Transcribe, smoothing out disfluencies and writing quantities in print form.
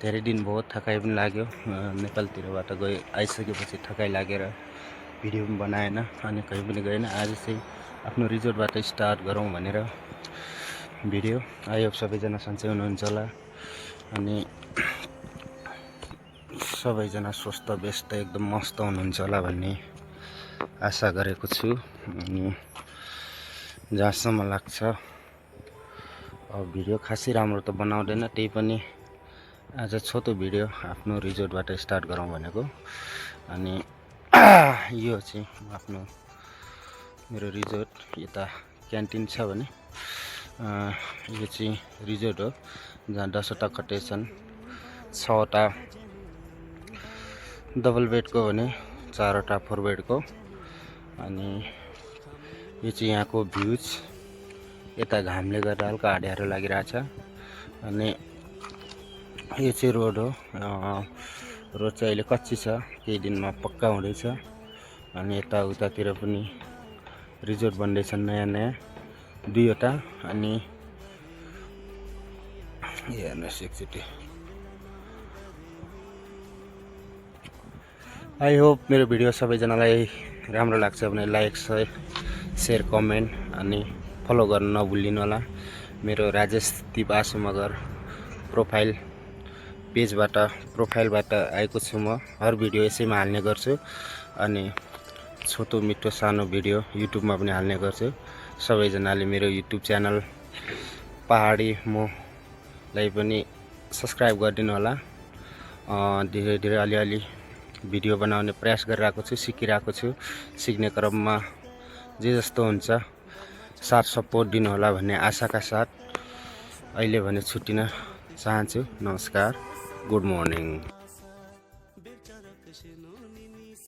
धेरै दिन भयो, थकाइ पनि लाग्यो। नेपालतिरबाट आइसकेपछि थकाइ लागेर भिडियो पनि बनाएन अनि कहीँ पनि गएन। आज चाहिँ आफ्नो रिजोर्टबाट स्टार्ट गरौँ भनेर भिडियो। आई होप सबैजना सन्चै हुनुहुन्छ होला अनि सबैजना स्वस्थ व्यस्त एकदम मस्त हुनुहुन्छ होला भन्ने आशा गरेको छु। अनि जहाँसम्म लाग्छ भिडियो खासै राम्रो त बनाउँदैन, त्यही पनि आज छोटो भिडियो आफ्नो रिजोर्टबाट स्टार्ट गरौँ भनेको। अनि यो चाहिँ आफ्नो मेरो रिजोर्ट, यता क्यान्टिन छ भने यो चाहिँ रिजोर्ट हो जहाँ 10वटा कटेज छन्, 6वटा डबल बेडको भने 4वटा 4 बेडको। अनि यो चाहिँ यहाँको भ्यूज, यता घामले गर्दा हल्का हाडिहारो लागिरहेछ। अनि यो चाहिँ रोड हो, रोड चाहिँ अहिले कच्ची छ, केही दिनमा पक्का हुँदैछ। अनि यता उतातिर पनि रिजोर्ट बन्दैछन् नयाँ नयाँ 2वटा। अनि हेर्नुहोस् एकचोटि। आई होप मेरो भिडियो सबैजनालाई राम्रो लाग्छ भने लाइक सेयर कमेन्ट अनि फलो गर्न नभुलिनु होला। मेरो राजेश दिप आसु मगर प्रोफाइलबाट आएको छु। म हर भिडियो यसैमा हाल्ने गर्छु अनि छोटो मिठो सानो भिडियो युट्युबमा पनि हाल्ने गर्छु। सबैजनाले मेरो युट्युब च्यानल पहाडी मोलाई पनि सब्सक्राइब गरिदिनु होला। धीरे धीरे अलिअलि भिडियो बनाउने प्रयास गरिरहेको छु, सिकिरहेको छु। सिक्ने क्रममा जे जस्तो हुन्छ साथ सपोर्ट दिनु होला भन्ने आशाका साथ अहिले भने छुट्टिन चाहन्छु। नमस्कार, गुड मर्निङ।